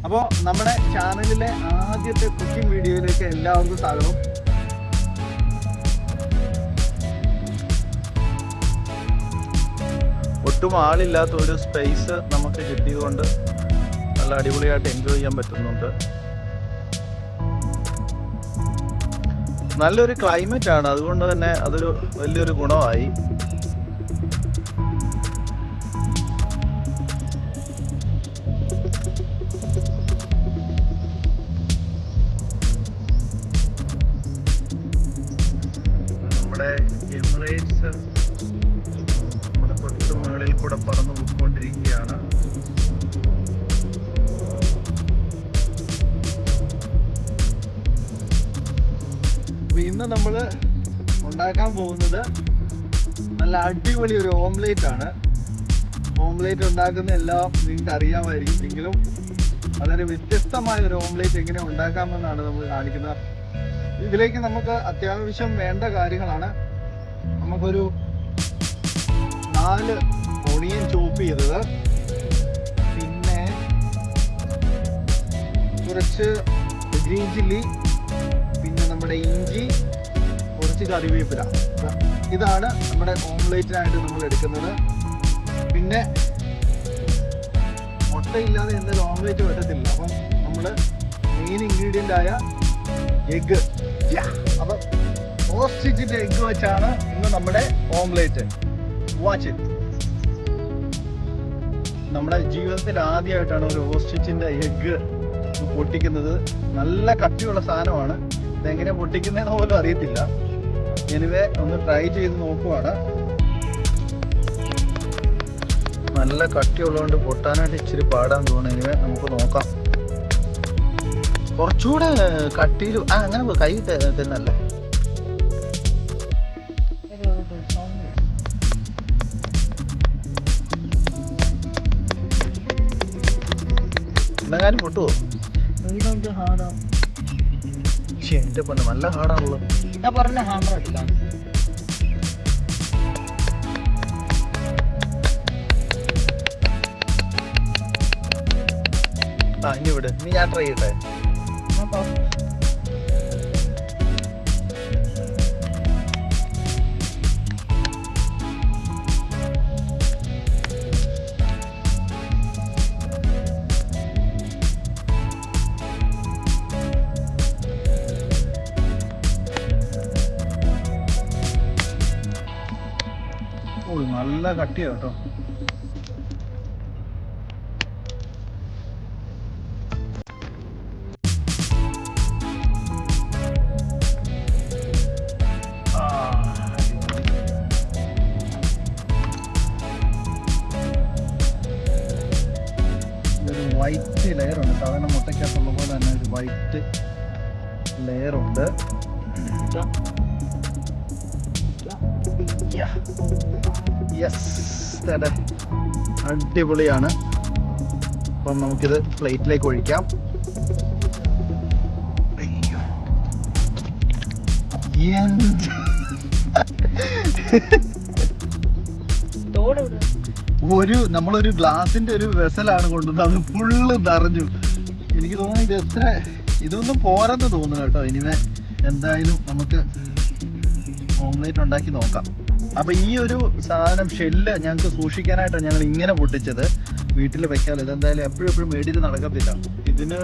അപ്പോൾ നമ്മുടെ ചാനലിലെ ആദ്യത്തെ കുക്കിംഗ് വീഡിയോയിലേക്ക് എല്ലാവർക്കും സ്വാഗതം. ഒട്ടും ആളില്ലാത്ത ഒരു സ്പേസ് നമുക്ക് കിട്ടിയതുകൊണ്ട് നല്ല അടിപൊളിയായിട്ട് എൻജോയ് ചെയ്യാൻ പറ്റുന്നുണ്ട്. നല്ലൊരു ക്ലൈമറ്റ് ആണ്, അതുകൊണ്ട് തന്നെ അതൊരു വലിയൊരു ഗുണമായി. നമ്മുടെ എമിറേറ്റ്സ് നമ്മുടെ തൊട്ട് മുകളിൽ കൂടെ പറന്നു പോയിക്കൊണ്ടിരിക്കുകയാണ്. ഇന്ന് നമ്മൾ ഉണ്ടാക്കാൻ പോകുന്നത് നല്ല അടിപൊളി ഒരു ഓംലേറ്റ് ആണ്. ഓംലേറ്റ് ഉണ്ടാക്കുന്ന എല്ലാം നിങ്ങൾക്ക് അറിയാമായിരിക്കും, എങ്കിലും വളരെ വ്യത്യസ്തമായ ഒരു ഓംലേറ്റ് എങ്ങനെ ഉണ്ടാക്കാമെന്നാണ് നമ്മൾ കാണിക്കുന്നത്. ഇതിലേക്ക് നമുക്ക് അത്യാവശ്യം വേണ്ട കാര്യങ്ങളാണ്. നമുക്കൊരു 4 ഒണിയൻ ചോപ്പ് ചെയ്തത്, പിന്നെ കുറച്ച് ഗ്രീൻ ചില്ലി, പിന്നെ നമ്മുടെ ഇഞ്ചി, കുറച്ച് കറിവേപ്പില. ഇതാണ് നമ്മുടെ ഓംലേറ്റിനായിട്ട് നമ്മൾ എടുക്കുന്നത്. പിന്നെ മുട്ടയില്ലാതെ എന്തൊരു ഓംലേറ്റ് പറ്റത്തില്ല. അപ്പം നമ്മൾ മെയിൻ ഇൻഗ്രീഡിയൻ്റ് ആയ എഗ്ഗ്, അപ്പം ഓസ്ട്രിച്ചിൻ്റെ എഗ്ഗ് വെച്ചാണ് ഇന്ന് നമ്മുടെ ഓംലേറ്റ്. Watch it. നമ്മുടെ ജീവിതത്തിൽ ആദ്യമായിട്ടാണ് ഒരു ഓസ്ട്രിച്ചിൻ്റെ എഗ്ഗ് പൊട്ടിക്കുന്നത്. നല്ല കട്ടിയുള്ള സാധനമാണ്. ഇതെങ്ങനെ പൊട്ടിക്കുന്നതെന്ന് പോലും അറിയത്തില്ല. എനിവേ ഒന്ന് ട്രൈ ചെയ്ത് നോക്കുവാണ്. നല്ല കട്ടിയുള്ളതുകൊണ്ട് പൊട്ടാനായിട്ട് ഇച്ചിരി പാടാൻ തോന്നുന്നു. എനിവേ നമുക്ക് നോക്കാം. കുറച്ചുകൂടെ കട്ടിയിൽ അങ്ങനെ കൈ തന്നല്ലേ. എന്നെങ്ങാനും പൊട്ടുവോ? എന്റെ പൊന്നെ നല്ല ഹാർഡാണല്ലോ. ഞാൻ പറഞ്ഞ ഹാർഡായില്ല. ഇനി വിട്, ഇനി ഞാൻ ട്രൈ ചെയ്യട്ടെ. നല്ല കട്ടിയാ കേട്ടോ. ഇതൊരു വൈറ്റ് ലെയറുണ്ട്. സാധാരണ മുട്ടയ്ക്കകത്തുള്ള പോലെ തന്നെ ഒരു വൈറ്റ് ലെയറുണ്ട്. അടിപൊളിയാണ്. അപ്പം നമുക്കിത് പ്ലേറ്റിലേക്ക് ഒഴിക്കാം. നമ്മളൊരു ഗ്ലാസിന്റെ ഒരു വെസലാണ് കൊണ്ടുവന്നത്, അത് ഫുള്ള് നിറഞ്ഞു. എനിക്ക് തോന്നുന്നു ഇതൊന്നും പോരെന്ന് തോന്നുന്നു കേട്ടോ. ഇനിമേ എന്തായാലും നമുക്ക് ഓംലേറ്റ് ഉണ്ടാക്കി നോക്കാം. അപ്പോൾ ഈ ഒരു സാധനം ഷെല്ല് ഞങ്ങൾക്ക് സൂക്ഷിക്കാനായിട്ടാണ് ഞങ്ങൾ ഇങ്ങനെ പൊട്ടിച്ചത്. വീട്ടിൽ വെക്കാമല്ലോ, ഇതെന്തായാലും എപ്പോഴും മേടിച്ച് നടക്കത്തില്ല. ഇതിന്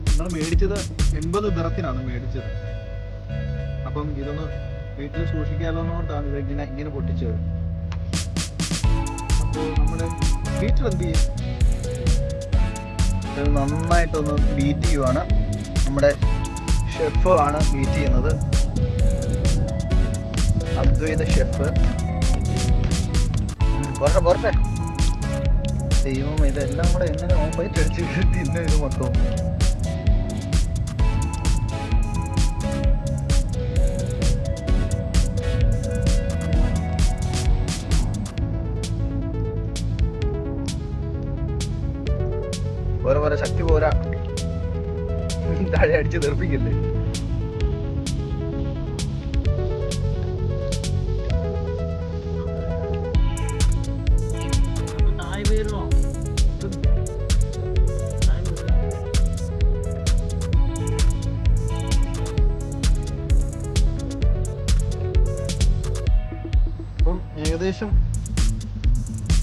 നമ്മൾ മേടിച്ചത് 80 ദിറത്തിനാണ് മേടിച്ചത്. അപ്പം ഇതൊന്ന് വീട്ടിൽ സൂക്ഷിക്കാമെന്നുകൊണ്ടാണ് ഇങ്ങനെ പൊട്ടിച്ചത്. അപ്പോൾ നമ്മുടെ വീട്ടിൽ എന്ത് ചെയ്യും, ഇത് നന്നായിട്ടൊന്ന് ബീറ്റ് ചെയ്യുവാണ്. നമ്മുടെ ഷെഫ് ആണ് ബീറ്റ് ചെയ്യുന്നത്, അദ്വൈത ഷെഫ്. പോരട്ടെ ദൈവം, ഇതെല്ലാം കൂടെ എങ്ങനെ ഓംലേറ്റ് അടിച്ച് തിന്നെ ഇത് മൊത്തം. പോരെ ശക്തി പോരാ, താഴെ അടിച്ച് തെറിപ്പിക്കില്ലേ. ഏകദേശം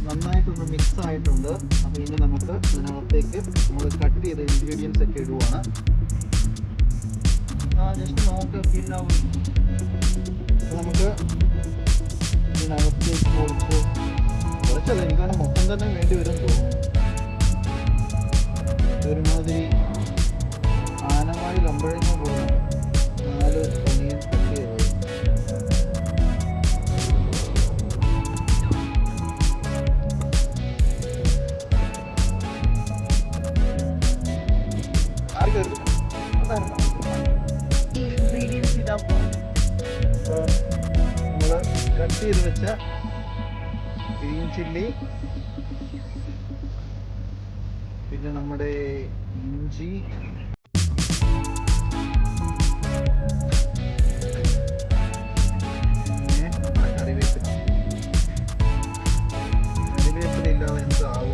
നന്നായിട്ടൊന്ന് മിക്സ് ആയിട്ടുണ്ട്. അപ്പോൾ ഇനി നമുക്ക് ഇതിനകത്തേക്ക് നമ്മൾ കട്ട് ചെയ്ത ഇൻഗ്രീഡിയൻസ് ഒക്കെ ഇടുവാണ്. ജസ്റ്റ് നോക്ക് ഫീലാവും. നമുക്ക് ഇതിനകത്തേക്ക് കുറച്ചല്ല, എനിക്കാണ് മൊത്തം തന്നെ വേണ്ടി വരും തോന്നുന്നു. ഒരുമാതിരി ആനമായി ലമ്പഴങ്ങ പോലെ 4 ഒനിയൻ കട്ട് ചെയ്തത്. നമ്മൾ കട്ട് ചെയ്ത് വെച്ച ഗ്രീൻ ചില്ലി, പിന്നെ നമ്മുടെ ഇഞ്ചി, പിന്നെ കറിവേപ്പില. കറിവേപ്പില ഇല്ലാതെ എന്താവും?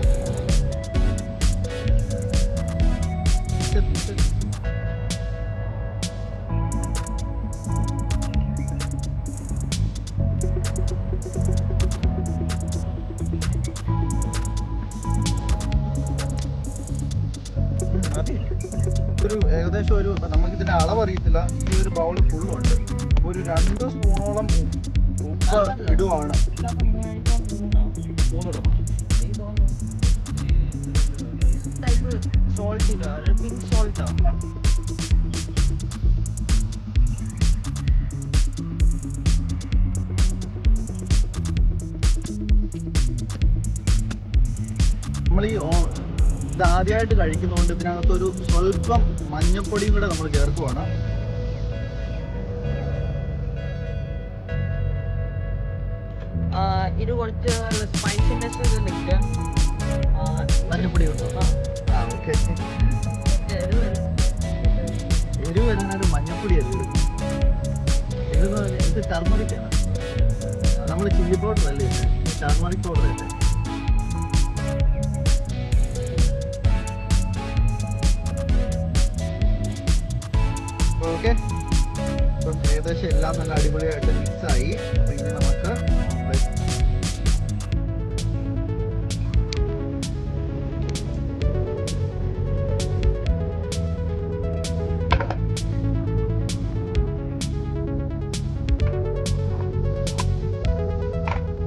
ഏകദേശം ഒരു, നമുക്കിതിന്റെ അളവ് അറിയത്തില്ല, ഈ ഒരു ബൗള് ഫുള്ളുണ്ട്. അപ്പോൾ ഒരു 2 സ്പൂണോളം ഉപ്പ് ഇടുവാണ്. 3 ഇടണം. നമ്മൾ ഈ ഇത് ആദ്യമായിട്ട് കഴിക്കുന്നതുകൊണ്ട് ഇതിനകത്തൊരു സ്വല്പം മഞ്ഞപ്പൊടിയും കൂടെ നമ്മൾ ചേർക്കുവാണ്. ഇത് കുറച്ച് സ്പൈസിനെസ് മഞ്ഞപ്പൊടി ഉണ്ടോ? ഓക്കെ. എരിവ് വരാനൊരു മഞ്ഞപ്പൊടി അല്ല ഇത് ടർമറിക് ആണ്. നമ്മൾ ചില്ലി പൗഡർ അല്ലേ, ടർമറിക് പൗഡർ അല്ലേ. ഓക്കെ, അപ്പം ഏകദേശം എല്ലാം നല്ല അടിപൊളിയായിട്ട് മിക്സായി. അപ്പം ഇനി നമുക്ക്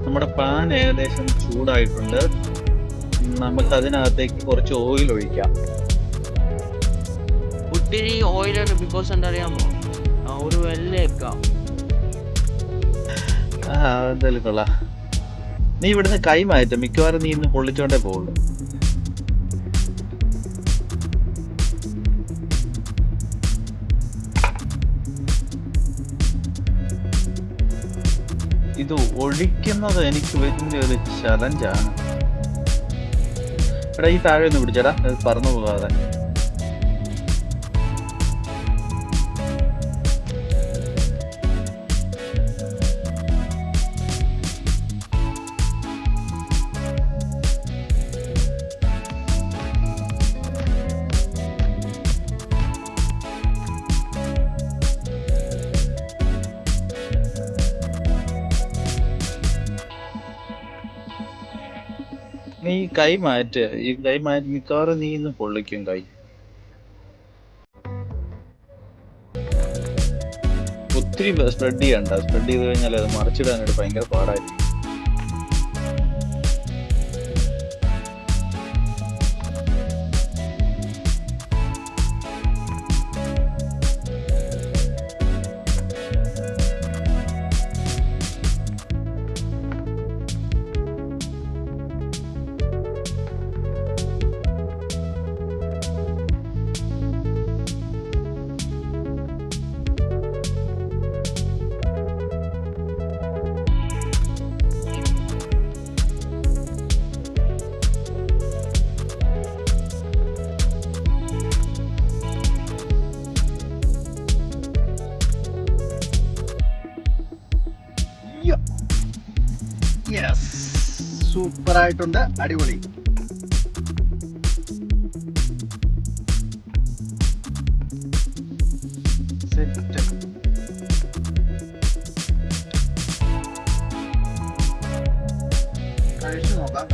നമ്മുടെ പാൻ ഏകദേശം ചൂടായിട്ടുണ്ട്. നമുക്ക് അതിനകത്തേക്ക് കുറച്ച് ഓയിൽ ഒഴിക്കാം. ഒത്തിരി ഓയിലാണ്, ബിക്കോസ് എന്താ അറിയാമോ, ഒരു വെള്ളയേക്കാം. എന്തായാലും കൊള്ളാം. നീ ഇവിടുന്ന് കൈ മാറ്റം, മിക്കവാറും നീ ഇന്ന് പൊള്ളിച്ചോണ്ടേ പോകുള്ളൂ. ഇത് ഒഴിക്കുന്നത് എനിക്ക് വലിയൊരു ചലഞ്ചാണ്. എടാ ഈ താഴെ ഒന്ന് പിടിച്ചടാ, അത് പറന്നു പോകാതെ. നീ കൈ മാറ്റ്, ഈ കൈ മാറ്റി മിക്കവാറും നീ ഇന്ന് പൊള്ളിക്കും കൈ. ഒത്തിരി സ്പ്രെഡ് ചെയ്യണ്ട, സ്പ്രെഡ് ചെയ്ത് കഴിഞ്ഞാൽ അത് മറിച്ചിടാനായിട്ട് ഭയങ്കര പാടായിരിക്കും. യെസ്, സൂപ്പർ ആയിട്ടുണ്ട്, അടിപൊളി. സെറ്റ്. കഴിച്ചു നോക്കാം.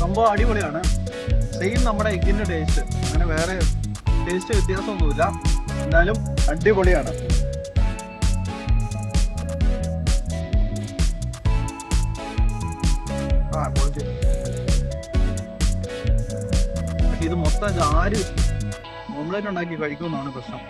സംഭവം അടിപൊളിയാണ്. സെയിം നമ്മുടെ എഗ്ഗിന്റെ ടേസ്റ്റ്, അങ്ങനെ വേറെ ടേസ്റ്റ് വ്യത്യാസമൊന്നുമില്ല. എന്നാലും അടിപൊളിയാണ്. ഇത് മൊത്തം ആര് ഓംലെറ്റ് ഉണ്ടാക്കി കഴിക്കുമെന്നാണ് പ്രശ്നം.